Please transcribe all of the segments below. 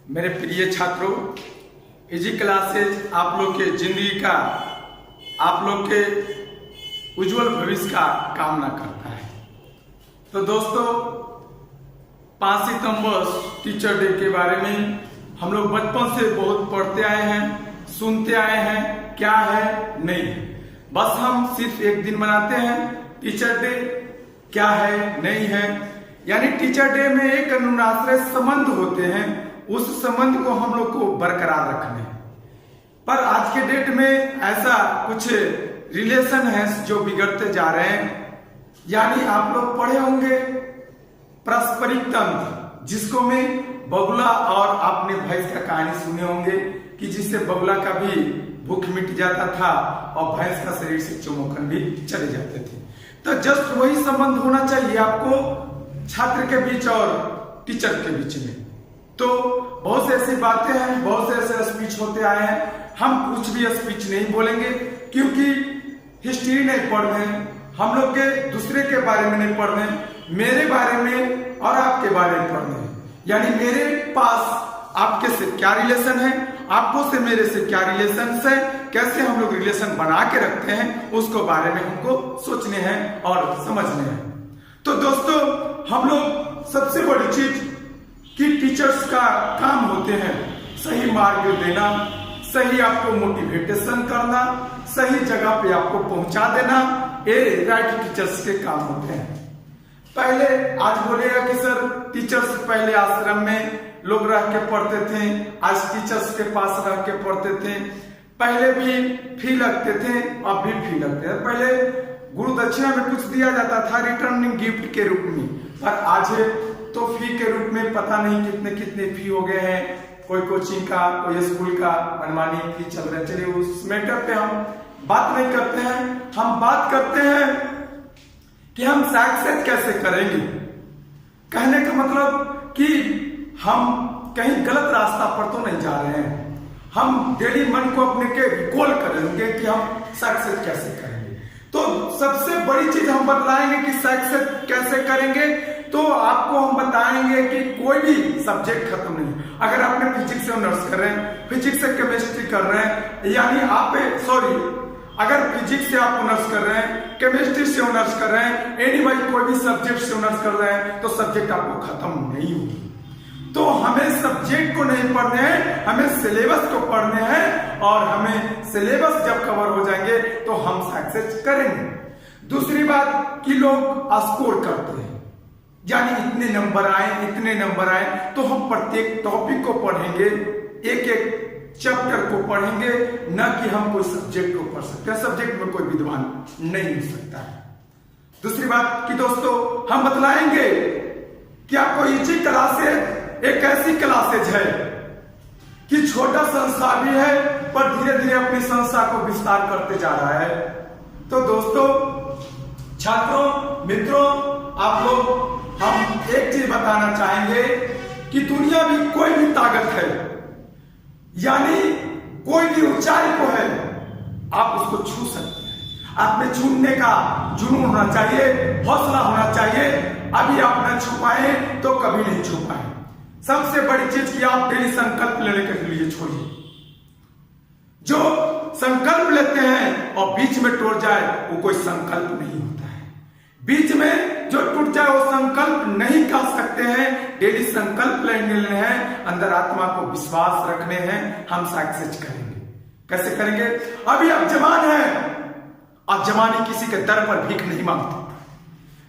मेरे प्रिय छात्रों, इजी क्लासेज आप लोग के जिंदगी का, आप लोग के उज्जवल भविष्य का कामना करता है। तो दोस्तों, 5 सितंबर टीचर डे के बारे में हम लोग बचपन से बहुत पढ़ते आए हैं, सुनते आए हैं, क्या है नहीं है। बस हम सिर्फ एक दिन मनाते हैं टीचर डे, क्या है नहीं है। यानी टीचर डे में एक अनुनाश्रय संबंध होते हैं, उस संबंध को हम लोग को बरकरार रखने। पर आज के डेट में ऐसा कुछ रिलेशन है जो बिगड़ते जा रहे हैं। यानी आप लोग पढ़े होंगे पारस्परिक तंत्र, जिसको में बगुला और आपने भैंस का कहानी सुने होंगे कि जिससे बगुला का भी भूख मिट जाता था और भैंस का शरीर से चुमोकन भी चले जाते थे। तो जस्ट वही संबंध होना चाहिए आपको छात्र के बीच और टीचर के बीच में। तो बहुत से ऐसी बातें हैं, बहुत से ऐसे स्पीच होते आए हैं। हम कुछ भी स्पीच नहीं बोलेंगे क्योंकि हिस्ट्री नहीं पढ़ रहे हैं, हम लोग के दूसरे के बारे में नहीं पढ़ रहे हैं, मेरे बारे में और आपके बारे में पढ़ रहे हैं। यानी मेरे पास आपके से क्या रिलेशन है, आपको से मेरे से क्या रिलेशन है, कैसे हम लोग रिलेशन बना के रखते हैं, उसको बारे में हमको सोचने हैं और समझने हैं। तो दोस्तों, हम लोग सबसे बड़ी चीज कि टीचर्स का काम होते हैं सही मार्ग देना, सही आपको मोटिवेशन करना, सही जगह पे आपको पहुंचा देना। ये राइट टीचर्स के काम होते हैं। पहले आज बोलेगा कि सर टीचर्स पहले आश्रम में लोग रह के पढ़ते थे, आज टीचर्स के पास रह के पढ़ते थे। पहले भी फी लगते थे, अब भी फी लगते हैं। पहले गुरु दक्षिणा में कुछ दिया जाता था रिटर्निंग गिफ्ट के रूप में, पर आज तो फी के रूप में पता नहीं कितने कितने फी हो गए हैं। कोई कोचिंग का, कोई स्कूल का मनमानी फी चल रहा है। चलिए उस मैटर पे हम बात नहीं करते हैं। हम बात करते हैं कि हम सक्सेस कैसे करेंगे। कहने का मतलब कि हम कहीं गलत रास्ता पर तो नहीं जा रहे हैं। हम डेली मन को अपने के रिकॉल करेंगे कि हम सक्सेस कैसे करेंगे। तो सबसे बड़ी चीज हम बतलाएंगे कि सक्सेस कैसे करेंगे। तो आपको हम बताएंगे कि कोई भी सब्जेक्ट खत्म नहीं। अगर आपने फिजिक्स से ऑनर्स कर रहे हैं, फिजिक्स से केमिस्ट्री कर रहे हैं, यानी आप अगर फिजिक्स से आप ऑनर्स कर रहे हैं, केमिस्ट्री से ऑनर्स कर रहे हैं, एनीवाइज कोई भी सब्जेक्ट से ऑनर्स कर रहे हैं, तो सब्जेक्ट आपको खत्म नहीं होगी। तो हमें सब्जेक्ट को नहीं पढ़ने हैं, हमें सिलेबस को पढ़ने हैं। और हमें सिलेबस जब कवर हो जाएंगे तो हम सक्सेस करेंगे। दूसरी बात कि लोग स्कोर करते हैं, यानी इतने नंबर आए, इतने नंबर आए। तो हम प्रत्येक टॉपिक को पढ़ेंगे, एक एक चैप्टर को पढ़ेंगे, न कि हम कोई सब्जेक्ट को पढ़ सकते हैं। सब्जेक्ट में कोई विद्वान नहीं हो सकता है। दूसरी बात कि दोस्तों, हम बतलाएंगे कि आपको इजी क्लासेज एक ऐसी क्लासेज है कि छोटा संस्था भी है, पर धीरे धीरे अपनी संस्था को विस्तार करते जा रहा है। तो दोस्तों, छात्रों, मित्रों, आप लोग, हम एक चीज बताना चाहेंगे कि दुनिया में कोई भी ताकत है, यानी कोई भी ऊंचाई को है, आप उसको छू सकते हैं। आप में छूने का जुनून होना चाहिए, हौसला होना चाहिए। अभी आप न छू पाए तो कभी नहीं छू पाए। सबसे बड़ी चीज कि आप डेली संकल्प लेने के लिए छोड़िए। जो संकल्प लेते हैं और बीच में टूट जाए, वो कोई संकल्प नहीं होता है। बीच में जो टूट जाए वो संकल्प नहीं कर सकते हैं। डेली संकल्प लेने हैं, अंदर आत्मा को विश्वास रखने हैं, हम सक्सेस करेंगे। कैसे करेंगे? अभी आप जवान हैं और जवानी किसी के दर पर भीख नहीं मांगते,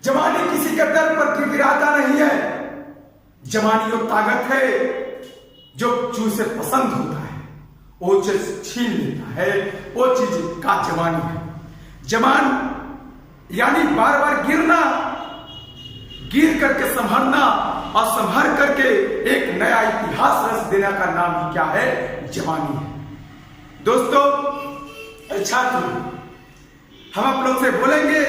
जवानी किसी के दर पर गिराता नहीं है। जवानी वो ताकत है जो चूसे पसंद होता है, वो चीज छीन लेता है, वो चीज का जवानी है। जवान यानी बार बार गिरना, गिर करके संभरना और संभर करके एक नया इतिहास रच देने का नाम ही क्या है? जवानी है। दोस्तों, छात्र, हम आप लोग से बोलेंगे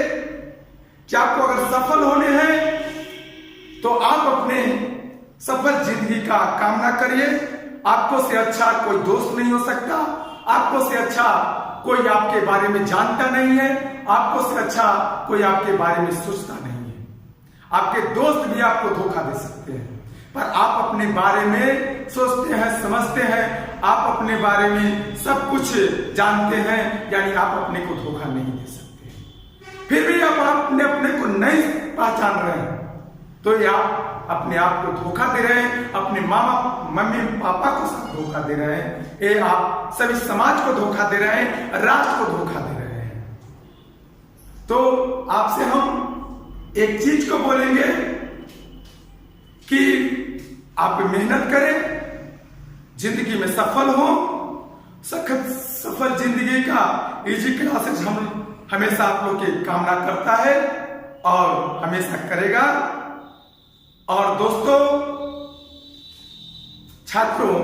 कि आपको अगर सफल होने हैं तो आप अपने सफल जिंदगी का कामना करिए। आपको से अच्छा कोई दोस्त नहीं हो सकता, आपको से अच्छा कोई आपके बारे में जानता नहीं है, आपको से अच्छा कोई आपके बारे में सोचता नहीं है। आपके दोस्त भी आपको धोखा दे सकते हैं। पर आप अपने बारे में सोचते हैं, समझते हैं, आप अपने बारे में सब कुछ जानते हैं, यानी आप अपने को धोखा नहीं दे सकते। फिर भी आप अपने को नहीं पहचान रहे हैं, तो ये आप अपने आप को धोखा दे रहे हैं, अपने मम्मी पापा को धोखा दे रहे हैं, ये आप सभी समाज को धोखा दे रहे हैं, राष्ट्र को धोखा दे रहे हैं। तो आपसे हम एक चीज को बोलेंगे कि आप मेहनत करें, जिंदगी में सफल हो। सफल जिंदगी का इजी क्लासेस हम हमेशा आप लोग की कामना करता है और हमेशा करेगा। और दोस्तों, छात्रों,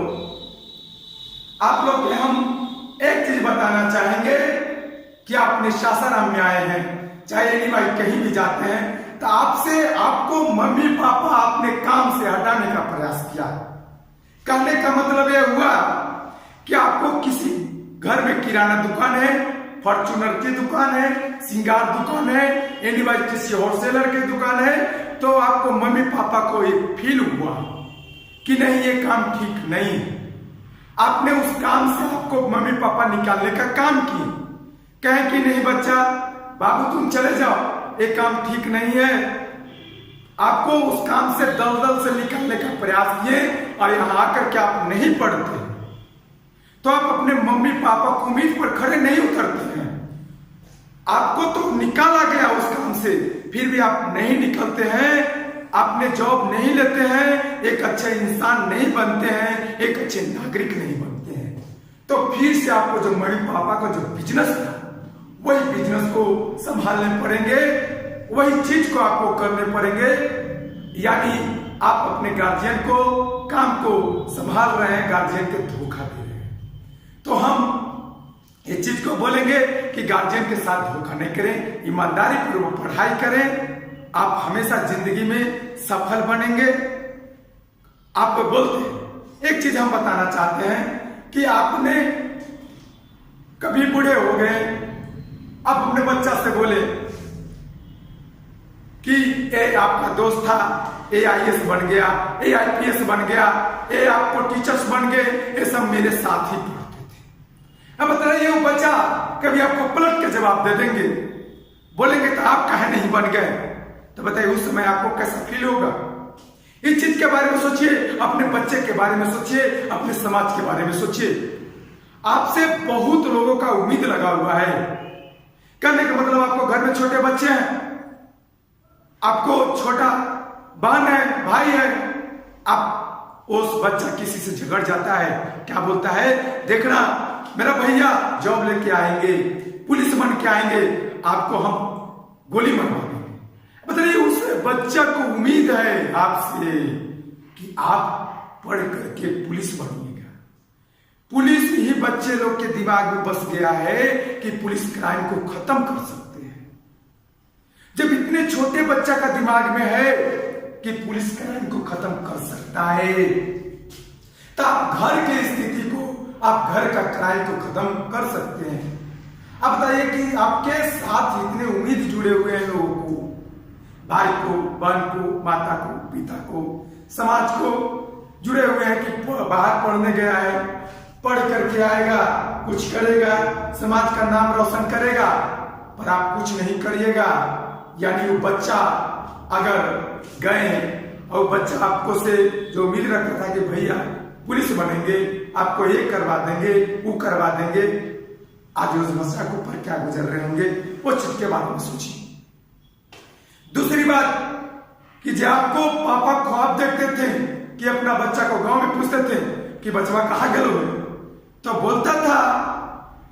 आप लोग को हम एक चीज बताना चाहेंगे कि आप निशासन में आए हैं, चाहे एनी भाई कहीं भी जाते हैं, तो आपको मम्मी पापा अपने काम से हटाने का प्रयास किया। कहने का मतलब यह हुआ कि आपको किसी घर में किराना दुकान है, फॉर्च्यूनर की दुकान है, सिंगार दुकान है, एनी भाई किसी होलसेलर की दुकान है, तो आपको मम्मी पापा को एक फील हुआ कि नहीं, ये काम ठीक नहीं। आपने उस काम से आपको मम्मी पापा निकालने का काम किए, कहें कि नहीं बच्चा, बाबू तुम चले जाओ, ये काम ठीक नहीं है। आपको उस काम से दलदल से निकालने का प्रयास किए और यहां आकर के आप नहीं पढ़ते, तो आप अपने मम्मी पापा को उम्मीद पर खड़े नहीं उतरते हैं। आपको तो निकाला गया उस काम से, फिर भी आप नहीं निकलते हैं, आपने जॉब नहीं लेते हैं, एक अच्छे इंसान नहीं बनते हैं, एक अच्छे नागरिक नहीं बनते हैं। तो फिर से आपको जो मम्मी पापा का जो बिजनेस था, वही बिजनेस को संभालने पड़ेंगे, वही चीज को आपको करने पड़ेंगे। यानी आप अपने गार्जियन को, काम को संभाल रहे हैं, गार्जियन के धोखा दे रहे हैं। तो हम इस चीज को बोलेंगे कि गार्जियन के साथ धोखा नहीं करें, ईमानदारी पूर्वक पढ़ाई करें, आप हमेशा जिंदगी में सफल बनेंगे। आपको बोलते हैं, एक चीज हम बताना चाहते हैं कि आपने कभी बूढ़े हो गए, आप अपने बच्चा से बोले कि ये आपका दोस्त था, ये IAS बन गया, ये IPS बन गया, ये आपको टीचर्स बन गए, ये सब मेरे साथ ही पढ़ते थे। अब बताइए, वो बच्चा कभी आपको पलट के जवाब दे देंगे, बोलेंगे तो आप काहे नहीं बन गए, तो बताइए उस समय आपको कैसा फील होगा। इस चीज के बारे में सोचिए, अपने बच्चे के बारे में सोचिए, अपने समाज के बारे में सोचिए। आपसे बहुत लोगों का उम्मीद लगा हुआ है। कहने का मतलब, आपको घर में छोटे बच्चे हैं, आपको छोटा बहन है, भाई है, आप उस बच्चा किसी से झगड़ जाता है, क्या बोलता है, देखना मेरा भैया जॉब लेके आएंगे, पुलिस बन के आएंगे, आपको हम गोली मरवा देंगे। बताइए, उस बच्चा को उम्मीद है आपसे कि आप पढ़ करके पुलिस बनिएगा। पुलिस ही बच्चे लोग के दिमाग में बस गया है कि पुलिस क्राइम को खत्म कर सकते हैं। जब इतने छोटे बच्चा का दिमाग में है कि पुलिस क्राइम को खत्म कर सकता है, तो आप घर की स्थिति को, आप घर का क्राइम को खत्म कर सकते हैं। अब बताइए कि आपके साथ इतने उम्मीद जुड़े हुए हैं लोगों को, भाई को, बहन को, माता को, पिता को, समाज को जुड़े हुए हैं कि बाहर पढ़ने गया है, पढ़ करके आएगा, कुछ करेगा, समाज का नाम रोशन करेगा, पर आप कुछ नहीं करिएगा। यानी वो बच्चा अगर गए और बच्चा आपको से जो उम्मीद रखता था कि भैया पुलिस बनेंगे, आपको ये करवा देंगे, वो करवा देंगे, आज उस बच्चा को पर क्या गुजर रहे होंगे, वो चीज के बारे में सोचिए। दूसरी बात कि जब आपको पापा ख्वाब देखते थे कि अपना बच्चा को गांव में पूछते थे कि बचवा कहाँ गए, तो बोलता था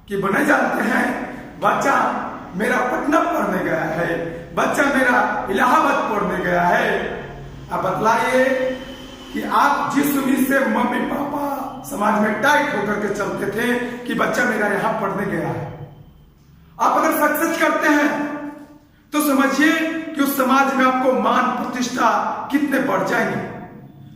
कि बने जानते हैं, बच्चा मेरा पटना पढ़ने गया है, बच्चा मेरा इलाहाबाद पढ़ने गया है। अब बतलाइए कि आप जिस उम्मीद से मम्मी पापा समाज में टाइट होकर के चलते थे कि बच्चा मेरा यहां पढ़ने गया है, आप अगर सक्सेस करते हैं तो समझिए कि उस समाज में आपको मान प्रतिष्ठा कितने बढ़ जाएंगे,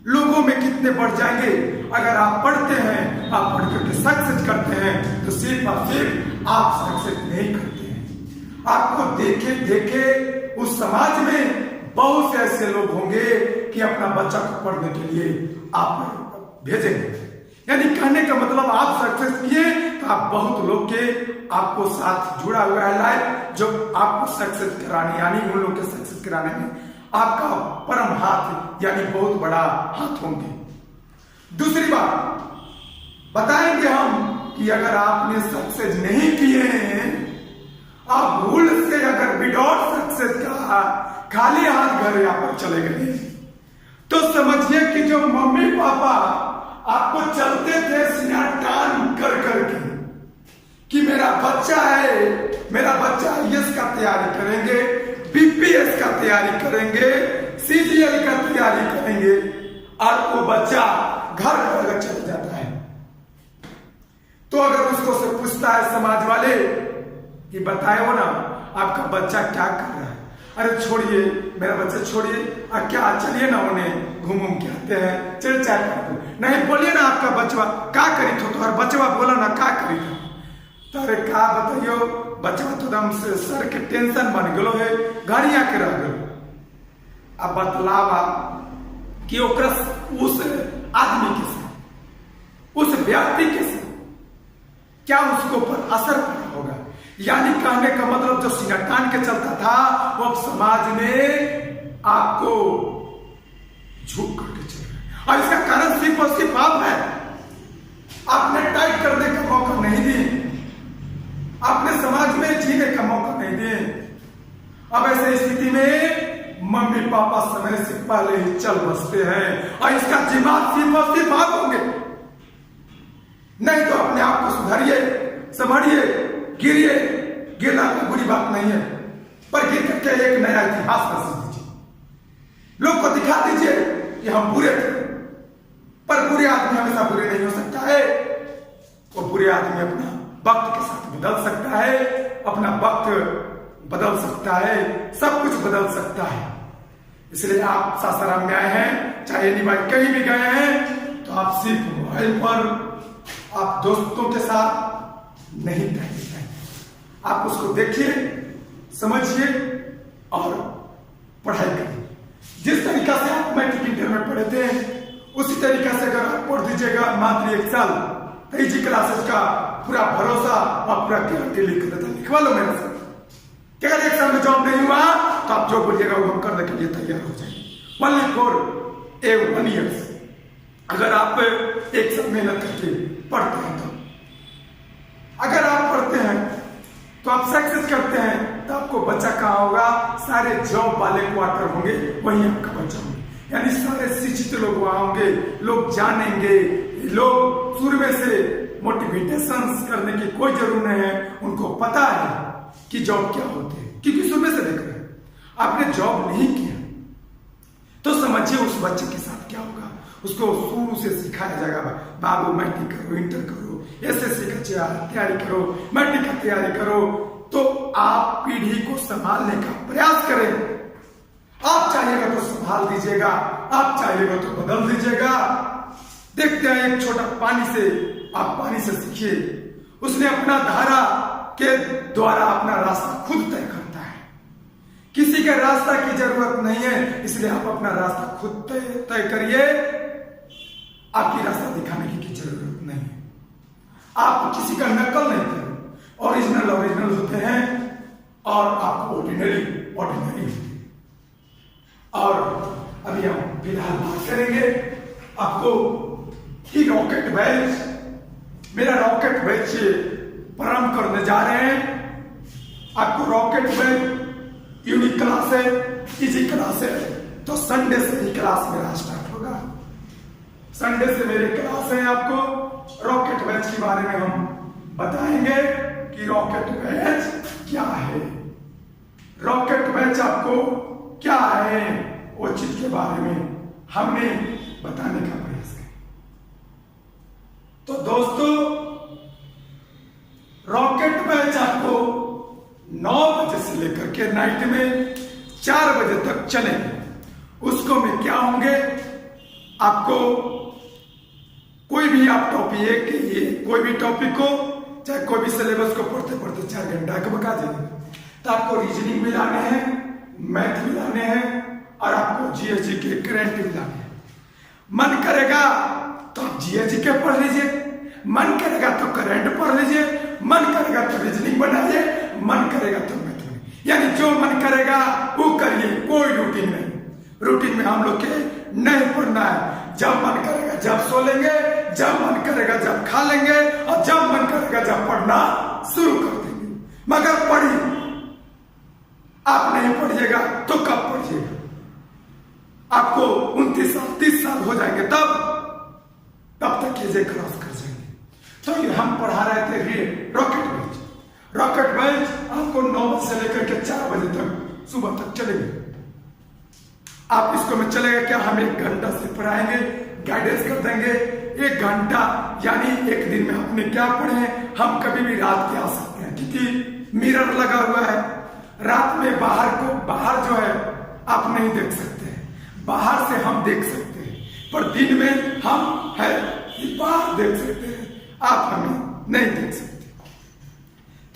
लोगों में कितने बढ़ जाएंगे। अगर आप पढ़ते हैं, आप पढ़ करके सक्सेस करते हैं, तो सिर्फ और सिर्फ आप सक्सेस नहीं करते हैं। आपको देखे देखे उस समाज में बहुत से ऐसे लोग होंगे कि अपना बच्चा को पढ़ने के लिए आप भेजेंगे। यानी कहने का मतलब आप सक्सेस किए तो आप बहुत लोग के आपको साथ जुड़ा हुआ है लाइफ, जो आपको सक्सेस कराने यानी उन लोग के सक्सेस कराने में आपका परम हाथ यानी बहुत बड़ा हाथ होंगे। दूसरी बात बताएंगे हम कि अगर आपने सक्सेस नहीं किए हैं, आप भूल से अगर विदाउट सक्सेस का खाली हाथ घर यहाँ पर चले गए, तो समझिए कि जो मम्मी पापा आपको चलते थे सीना टान कर करके कि मेरा बच्चा है, मेरा बच्चा आईएएस का तैयारी करेंगे, बीपीएस का तैयारी करेंगे, सीजीएल का तैयारी करेंगे, और वो बच्चा घर अगर चल जाता है तो अगर उसको से पूछता है समाज वाले कि बताए हो ना आपका बच्चा क्या कर रहा है, अरे छोड़िए मेरा बच्चा छोड़िए, क्या चलिए ना उन्हें घूम के आते हैं, चल चाय नहीं बोलिए ना आपका बचवा क्या करी थो, तो हर बचवा बोला ना क्या करी थो, तो अरे क्या बताइयो बचवा तो एकदम से सर के टेंशन बन गलो है, घर आके रह गलो। अब बतलावा कि उस आदमी के साथ उस व्यक्ति के साथ क्या उसको पर असर पड़ा होगा। यानी कहने का मतलब जो सीना तान के चलता था वो समाज में आपको झुक करके चल रहा है, और इसका कारण सिर्फ और सिर्फ आप है। आपने टाइट करने का मौका नहीं दिए, आपने समाज में जीने का मौका नहीं दिए। अब ऐसे स्थिति में मम्मी पापा समय से पहले ही चल बसते हैं, और इसका जिम्मेदार सिर्फ और सिर्फ आप होंगे। नहीं तो अपने आप को सुधारिए, संभालिए, गिरिए, गिरना कोई बुरी बात नहीं है, पर गिर करके एक नया इतिहास रच दीजिए, लोग को दिखा दीजिए कि हम बुरे थे। पर बुरे आदमी हमेशा बुरे नहीं हो सकता है, वो बुरे आदमी अपना वक्त के साथ बदल सकता है, अपना वक्त बदल सकता है, सब कुछ बदल सकता है। इसलिए आप सासाराम में आए हैं, चाहे निवाई कहीं भी गए हैं, तो आप सिर्फ मोबाइल पर आप दोस्तों के साथ नहीं टहलते हैं, आप उसको देखिए, समझिए और पढ़ाई करिए। जिस तरीका से आप मैट्रिक इंटर में पढ़े थे उसी तरीका से अगर आप पढ़ दीजिएगा, मात्र 1 साल तो इजी क्लासेस का पूरा भरोसा और पूरा गारंटी लिख देता, लिखवा लो मेरे से कि अगर 1 साल में जॉब नहीं हुआ तो आप जो बोलिएगा वो हम करने के लिए तैयार हो जाएंगे। ओनली फॉर 1 ईयर अगर आप 1 साल मेहनत करके पढ़ते हैं, तो अगर आप पढ़ते हैं तो आप सक्सेस करते हैं, तो आपको बच्चा कहाँ होगा, सारे जॉब वाले क्वार्टर होंगे वहीं आपका बच्चा होंगे। यानी सारे शिक्षित लोग वहां होंगे, लोग जानेंगे, लोग शुरू में से मोटिवेशन करने की कोई जरूरत नहीं है, उनको पता है कि जॉब क्या होते हैं, क्योंकि शुरू में से देख रहे हैं। आपने जॉब नहीं किया तो समझिए उस बच्चे के साथ क्या होगा। उसको शुरू से सिखाया जाएगा, बाबू मैट्रिक करो, इंटर करो, एसएससी का तैयारी करो, मैट्रिक का तैयारी करो, तो आप पीढ़ी को संभालने का प्रयास करें। आप चाहिएगा तो संभाल दीजिएगा, आप चाहिएगा तो बदल दीजिएगा। देखते हैं एक छोटा पानी से, आप पानी से सीखिए, उसने अपना धारा के द्वारा अपना रास्ता खुद तय करता है, किसी के रास्ता की जरूरत नहीं है। इसलिए आप अपना रास्ता खुद तय करिए, आपकी रास्ता दिखाने की जरूरत नहीं है। आप किसी का नकल नहीं करें, ओरिजिनल होते हैं और आप ऑर्डिनरी होते हैं। और अभी हम फिलहाल बात करेंगे आपको कि रॉकेट बैच, मेरा रॉकेट बैच प्रारंभ करने जा रहे हैं। आपको रॉकेट बैच यूनिक क्लास है, इजी क्लास है, तो संडे से ही क्लास मेरा स्टार्ट होगा। संडे से मेरी क्लास है, आपको रॉकेट बैच के बारे में हम बताएंगे कि रॉकेट बैच क्या है, रॉकेट बैच आपको क्या है, वो चीज के बारे में हमने बताने का प्रयास किया। तो दोस्तों रॉकेट बैच आपको 9 बजे से लेकर के नाइट में 4 बजे तक चलेंगे। उसको में क्या होंगे, आपको कोई भी आप टॉपिक ये कोई भी टॉपिक को, चाहे कोई भी सिलेबस को पढ़ते पढ़ते 4 घंटा के बका जाएंगे। तो आपको रीजनिंग भी लाने हैं, मैथ भी लाने हैं, और आपको जीएसजी के करंट भी लाने हैं। मन करेगा तो आप जीएसजी के पढ़ लीजिए, मन करेगा तो करंट पढ़ लीजिए, मन करेगा तो रीजनिंग बनाइए, मन करेगा तो मैथमेटिक्स, यानी जो मन करेगा वो करिए, कोई रूटीन नहीं। रूटीन में हम लोग के नहीं पढ़ना है। जब मन करेगा जब सो लेंगे, जब मन करेगा जब खा लेंगे, और जब मन करेगा जब पढ़ना शुरू कर देंगे। मगर पढ़िए, आप नहीं पढ़िएगा तो कब पढ़िएगा? आपको 29 साल 30 साल हो जाएंगे, तब तक ये क्रॉस कर जाएंगे। तो ये हम पढ़ा रहे थे रॉकेट बैच। रॉकेट बैच आपको 9 बजे से लेकर के 4 बजे तक सुबह तक चलेंगे। आप इसको में चलेगा क्या? हम 1 घंटा से पढ़ाएंगे, गाइडेंस कर देंगे। 1 घंटा यानी एक दिन में आपने क्या पढ़े, हम कभी भी रात के आ सकते हैं, क्योंकि मिरर लगा हुआ है। रात में बाहर जो है आप नहीं देख सकते हैं, बाहर से हम देख सकते हैं, पर दिन में हम है बाहर देख सकते हैं, आप हमें नहीं देख सकते।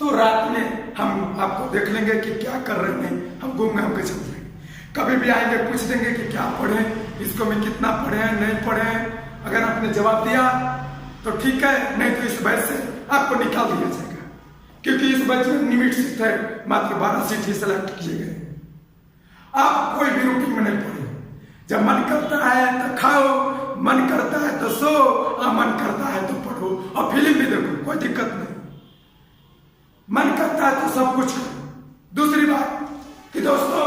तो रात में हम आपको देख लेंगे कि क्या कर रहे हैं, हम घूम घाम के चल जाएंगे। कभी भी आएंगे पूछ देंगे कि क्या पढ़े, इसको में कितना पढ़े हैं, नहीं पढ़े हैं। अगर आपने जवाब दिया तो ठीक है, नहीं तो इस बैच से आपको निकाल दिया जाएगा, क्योंकि इस बैच में लिमिट सीट है, मात्र 12 सीट ही सिलेक्ट किए गए। आप कोई भी रूटीन में नहीं पढ़े। जब मन करता है तो खाओ, मन करता है तो सो, और मन करता है तो पढ़ो, और फिल्म भी देखो, कोई दिक्कत नहीं। मन करता है तो सब कुछ करो। दूसरी बात कि दोस्तों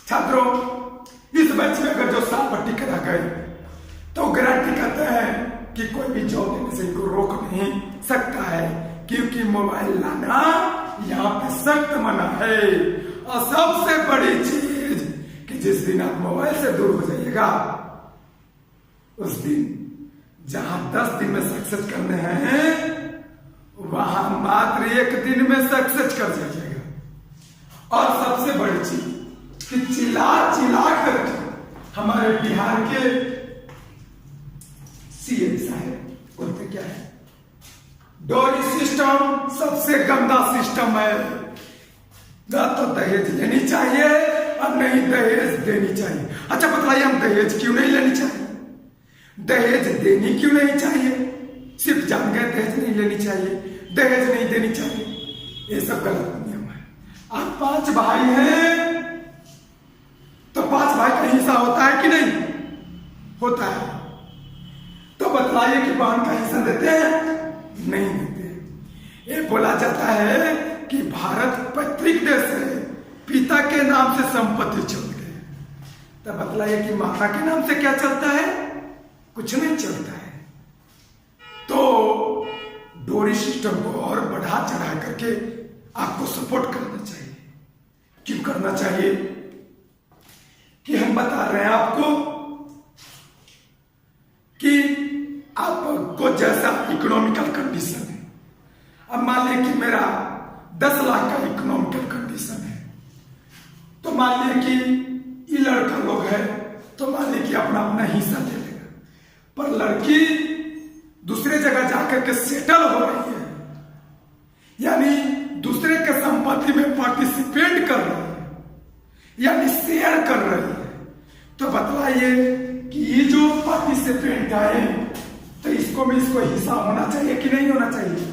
छात्रों, इस बैच में अगर जो साल भर टिके रह गए तो गारंटी करते हैं कि कोई भी जॉब लेने से इनको रोक नहीं सकता है, क्योंकि मोबाइल लाना यहाँ पे सख्त मना है। और सबसे बड़ी चीज कि जिस दिन आप मोबाइल से दूर हो जाइएगा, उस दिन जहां 10 दिन में सक्सेस करने हैं, वहां मात्र 1 दिन में सक्सेस कर जाइएगा। और सबसे बड़ी चीज कि चिल्ला करके हमारे बिहार के सीएम साहब बोलते क्या है, डोरी सिस्टम सबसे गंदा सिस्टम है, ना तो दहेज लेनी चाहिए और नहीं दहेज देनी चाहिए। अच्छा बताइए, हम दहेज क्यों नहीं लेनी चाहिए, दहेज देनी क्यों नहीं चाहिए? सिर्फ जान गए दहेज नहीं लेनी चाहिए, दहेज नहीं देनी चाहिए, ये सब गलत नियम है। आप 5 भाई हैं तो 5 भाई का हिस्सा होता है कि नहीं होता है? तो बतलाइए कि बहन का हिस्सा देते हैं? नहीं देते। ये बोला जाता है कि भारत पैतृक देश है, पिता के नाम से संपत्ति चलती है। तो बतलाइए कि माता के नाम से क्या चलता है? कुछ नहीं चलता है। तो डोरी सिस्टम को और बढ़ा चढ़ा करके आपको सपोर्ट करना चाहिए। क्यों करना चाहिए? कि हम बता रहे हैं आपको कि आपको जैसा इकोनॉमिकल कंडीशन है, अब मान लीजिए कि मेरा 10 लाख का इकोनॉमिकल कंडीशन है, तो मान लीजिए कि ये लड़का लोग है तो मान लीजिए कि अपना अपना हिस्सा ले लेगा, पर लड़की दूसरे जगह जाकर के सेटल हो रही है, यानी दूसरे के संपत्ति में पार्टिसिपेट कर रही है, यानी शेयर कर रही है। तो बतलाइए कि ये जो पार्टिसिपेंट है, तो इसको हिस्सा होना चाहिए कि नहीं होना चाहिए?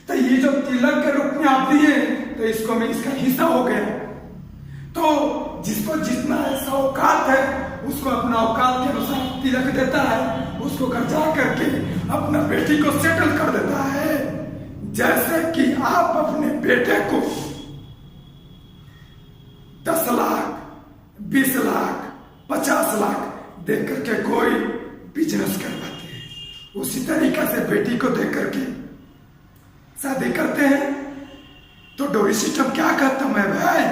तो ये जो तिलक के रूप में आप दिए, तो इसको में इसका हिस्सा हो गया। तो जिसको जितना ऐसा औकात है, उसको अपना औकात के अनुसार तिलक देता है, उसको घर जा करके अपना बेटी को सेटल कर देता है। जैसे कि आप अपने बेटे को 10 लाख, 20 लाख, 50 लाख दे करके कोई बिजनेस करवाते हैं, उसी तरीका से बेटी को दे करके शादी करते हैं। तो डोरी सिस्टम क्या खत्म है भाई?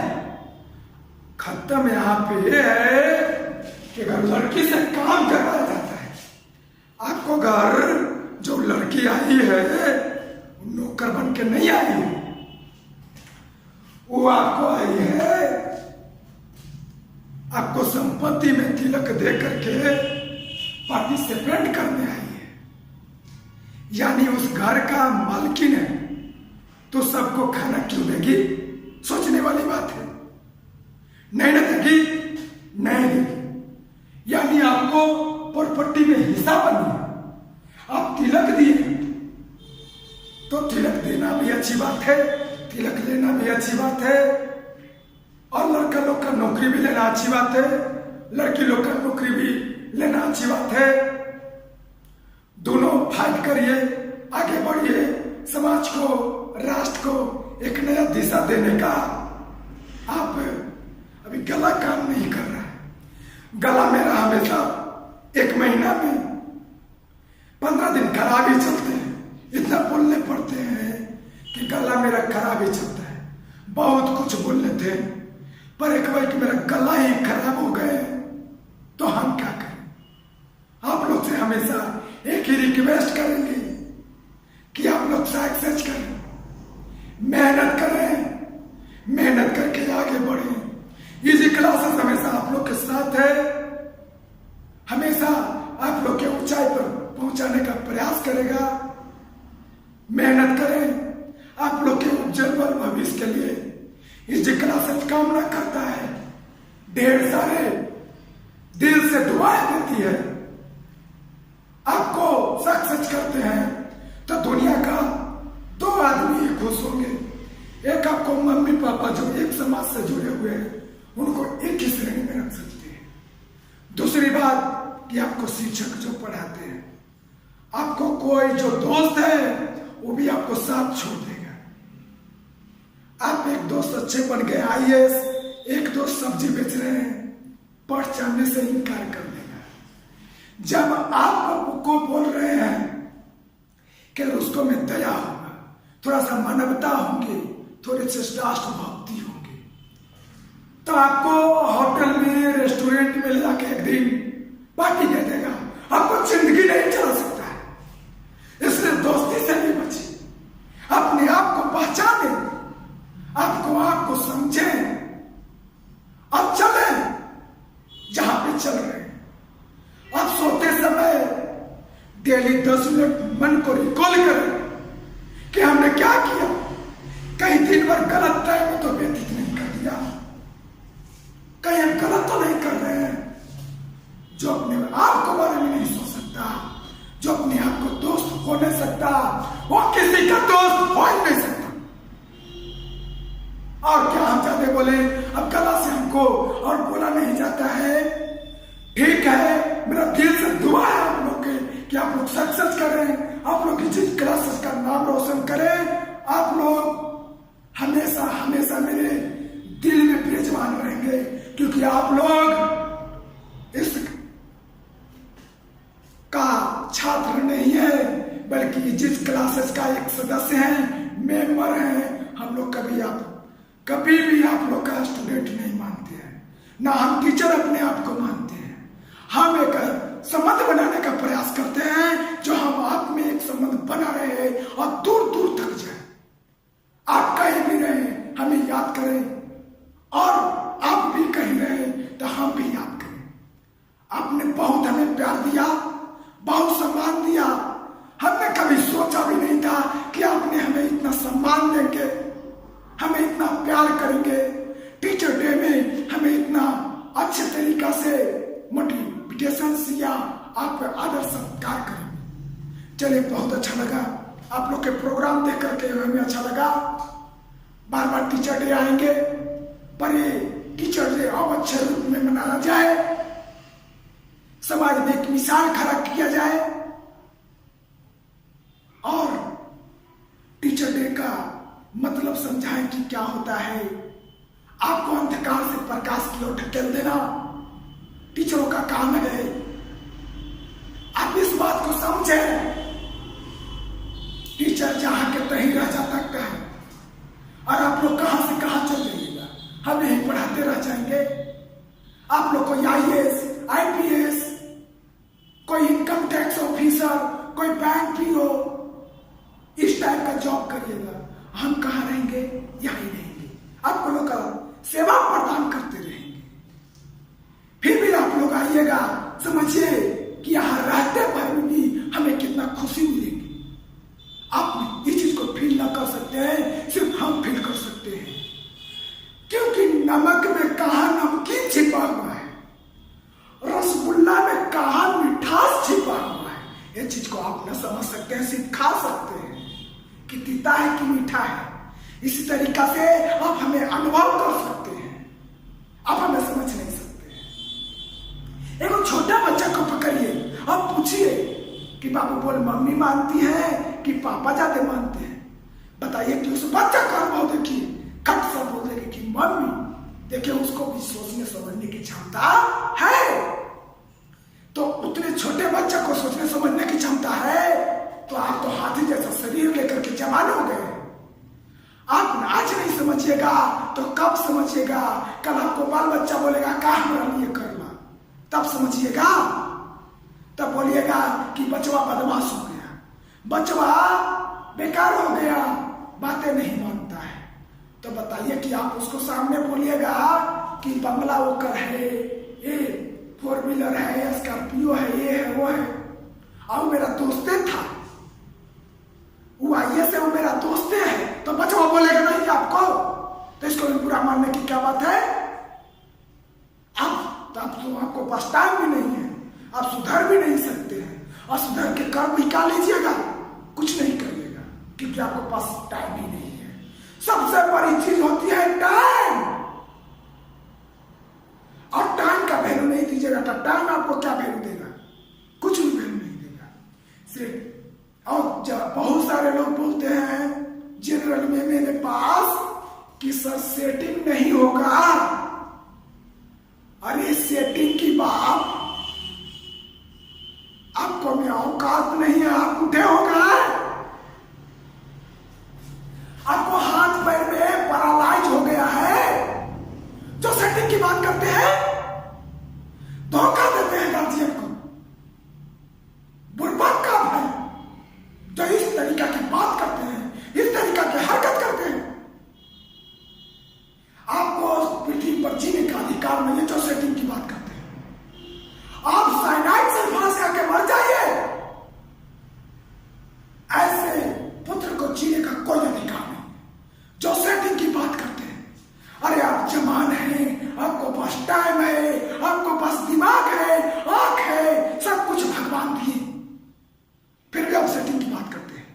खत्म यहाँ पे ये है कि अगर लड़की से काम करवाया जाता है, आपको घर जो लड़की आई है नौकर बन के नहीं आई है, वो आपको आई है आपको संपत्ति में तिलक दे करके पार्टिसिपेट करने आई है, यानी उस घर का मालकिन है, तो सबको खाना क्यों देगी? सोचने वाली बात है। नहीं ना देगी सीखना भी अच्छी बात है, तिलक लेना भी अच्छी बात है, और लड़का लोग का नौकरी भी लेना अच्छी बात है, लड़की लोग का नौकरी भी लेना अच्छी बात है। दोनों फाइट करिए, आगे बढ़िए, समाज को, राष्ट्र को एक नया दिशा देने का। आप अभी गला काम नहीं कर रहा है। गला मेरा हमेशा 1 महीना में 15 दिन खराब ही चलते हैं। इतना बोलने पड़ते हैं कि गला मेरा खराब ही चलता है। बहुत कुछ बोलने थे, पर एक बार कि मेरा गला ही खराब हो गए तो हम क्या करें। आप लोग से हमेशा एक ही रिक्वेस्ट करेंगे कि आप लोग सक्सेस करें, मेहनत करें, मेहनत करके आगे बढ़ें। इजी क्लासेस हमेशा आप लोग के साथ है, हमेशा आप लोग के ऊंचाई पर पहुंचाने का प्रयास करेगा। मेहनत करें, आप लोग के उज्जवल भविष्य के लिए इजी क्लासेस कामना करता है। ढेर सारे दिल से दुआएं देती है। आपको सक्सेस करते हैं तो दुनिया का 2 आदमी ही खुश होंगे। एक आपको मम्मी पापा जो एक समाज से जुड़े हुए हैं, उनको एक ही श्रेणी में रख सकते हैं। दूसरी बात कि आपको शिक्षक जो पढ़ाते हैं, आपको कोई जो दोस्त है वो भी आपको साथ छोड़ देगा। आप एक दोस्त अच्छे बन गए IAS, एक दोस्त सब्जी बेच रहे हैं, पढ़ जाने से इनकार कर देगा। जब आप को बोल रहे हैं कि उसको में दया होगा, थोड़ा सा मानवता होगी, थोड़े से राष्ट्र भक्ति होगी, तो आपको होटल में, रेस्टोरेंट में ले जाके एक दिन पार्टी दे देगा। आपको जिंदगी नहीं चला सकता है। इसलिए दोस्ती से नहीं बची। अपने आप को पहचाने, आपको समझे, अब चले जहां पे चल रहे हैं। अब सोते समय डेली 10 मिनट मन को रिकॉल करें कि हमने क्या किया। कहीं दिन भर गलत टाइम में तो व्यतीत नहीं कर दिया, कहीं हम गलत तो नहीं कर रहे हैं। जो अपने आप के बारे में नहीं सोच सकता, जो अपने आप को दोस्त हो नहीं सकता, वो किसी का दोस्त हो ही नहीं सकता। और क्या हम चाहते बोले, अब गला से हमको और बोला नहीं जाता है। ठीक है, मेरा दिल से दुआ है आप लोग के कि आप लोग सक्सेस करें, आप लोग इस क्लासेस का नाम रोशन करें। आप लोग हमेशा हमेशा मेरे दिल में बेजबान रहेंगे, क्योंकि आप लोग इस का छात्र नहीं है, बल्कि जिस क्लासेस का एक सदस्य हैं, मेंबर हैं। हम लोग कभी भी आप लोग का स्टूडेंट नहीं मानते हैं, ना हम टीचर अपने आप को मानते हैं। हम एक संबंध बनाने का प्रयास करते हैं, जो हम आप में एक संबंध बना रहे हैं और दूर दूर तक जाए। आप कहीं भी रहे हमें याद करें, और आप भी कहीं रहे तो हम भी याद करें। आपने बहुत हमें प्यार दिया, बहुत सम्मान दिया। हमने कभी सोचा भी नहीं था कि आपने हमें इतना सम्मान देंगे, हमें इतना प्यार करेंगे। टीचर डे में हमें इतना अच्छे तरीका से मोटिवेशन या आपका आदर सत्कार करेंगे। चलिए, बहुत अच्छा लगा आप लोग के प्रोग्राम देख करके, हमें अच्छा लगा। बार बार टीचर डे आएंगे, पर ये टीचर डे अब अच्छे रूप में मनाया जाए, समाज में एक मिसाल खड़ा किया जाए, और टीचर डे का मतलब समझाएं कि क्या होता है। आपको अंधकार से प्रकाश की ओर ढकेल देना टीचरों का काम है। आप इस बात को समझें, टीचर जहां के तहीं रह जाता है, और आप लोग कहां से कहां चल जाइएगा, हम यहीं पढ़ाते रह जाएंगे। आप लोग को IAS, IPS, कोई इनकम टैक्स ऑफिसर, कोई बैंक PO, इस टाइप का जॉब करिएगा। हम कहाँ रहेंगे, यहीं रहेंगे, आप लोग का सेवा प्रदान करते रहेंगे। फिर भी आप लोग आइएगा, समझिए कि यहाँ रहते पर भी हमें कितना खुशी मिलेगी। आप इस चीज को फील ना कर सकते हैं, सिर्फ हम फील कर सकते हैं, क्योंकि नमक में कहाँ नमकीन छिपा हुआ है, रसगुल्ला में कहाँ मिठास छिपा हुआ है। ये चीज को आप न समझ सकते हैं, सिर्फ खा सकते हैं। कि तीता है कि मीठा है। इसी तरीका से आप हमें अनुभव कर सकते हैं, आप हमें समझ नहीं सकते। एक छोटा बच्चा को पकड़िए, आप पूछिए कि बाबू बोल मम्मी मानती है कि पापा ज्यादा मानते हैं। बताइए कि उस बच्चा का अनुभव देखिए, खट सा बोल देगा कि मम्मी। देखिए उसको भी सोचने समझने की क्षमता है। तो उतने छोटे बच्चे को सोचने समझने की क्षमता है, तो आप तो हाथी जैसा शरीर लेकर के जवान हो गए। आप आज नहीं समझिएगा तो कब समझिएगा? कल आपको बाल बच्चा बोलेगा का हमारा लिए करना, तब समझिएगा। तब बोलिएगा कि बचवा बदमाश हो गया, बचवा बेकार हो गया, बातें नहीं मानता है। तो बताइए कि आप उसको सामने बोलिएगा कि बंगला ओकर है, ये 4 व्हीलर है, स्कॉर्पियो है, ये है वो है, और मेरा दोस्ते था, वो आइए से वो मेरा दोस्ते है। तो बचवा बोलेगा नहीं आपको, तो इसको भी बुरा मानने की क्या बात है? अब तो आपको पास टाइम भी नहीं है, आप सुधर भी नहीं सकते हैं, और सुधर के कर्म ही क्या लीजिएगा? कुछ नहीं करिएगा, क्योंकि आपके पास टाइम ही नहीं है। सबसे बड़ी चीज होती है टाइम, और टाइम का वैल्यू नहीं दीजिएगा तो टाइम आपको क्या वैल्यू देगा? कुछ भी वैल्यू नहीं देगा सिर्फ। और जब बहुत सारे लोग बोलते हैं जनरल में मेरे पास कि सर सेटिंग नहीं होगा, अरे सेटिंग की बात आपको में औकात नहीं है, आप उठे होगा, आपको हाथ पैर में पैरालाइज हो गया है। जो सेटिंग की बात करते हैं धोखा देते हैं गार्जियन को, बुर्बक काम है। जो इस तरीका की बात करते हैं, इस तरीका की हरकत करते हैं, आपको पृथ्वी पर जीने का अधिकार नहीं है। जो सेटिंग की बात करते हैं, आप साइनाइड से फांस करके मर जाइए, ऐसे पुत्र को जीने का कोई अधिकार नहीं। जो सेटिंग की बात करते हैं, अरे आप जवान हैं, आपको पास टाइम है, आपको पास दिमाग है, आंख है, सब कुछ भगवान दिए, फिर भी आप सेटिंग की बात करते हैं।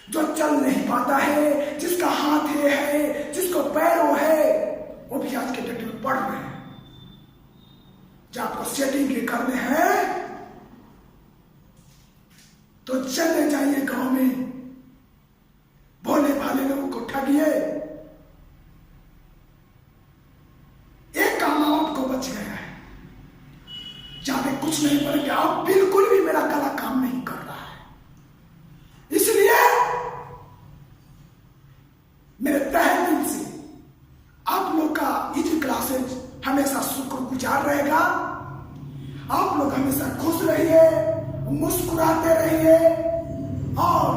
जो चल नहीं पाता है, जिसका हाथ है, जिसको पैरों है, वो भी आज के डेट में पढ़ रहे हैं। जब आपको सेटिंग के करने हैं तो चले जाइए गांव में, भोले भाले लोगों को ठगिए, एक काम आपको बच गया है, ज्यादा कुछ नहीं पड़ेगा। आप बिल्कुल भी मेरा गला काम नहीं कर रहा है, इसलिए मेरे तहे दिल से आप लोग का इजी क्लासेज हमेशा शुक्रगुजार रहेगा। आप लोग हमेशा खुश रहिए, मुस्कुराते रहिए, और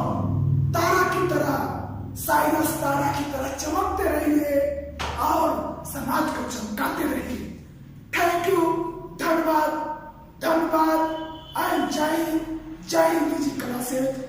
तारा की तरह, साइरस तारा की तरह चमकते रहिए, और समाज को चमकाते रहिए। थैंक यू, धन्यवाद, धन्यवाद। आई एम जय हिंद, जय हिंद जी क्लासेज।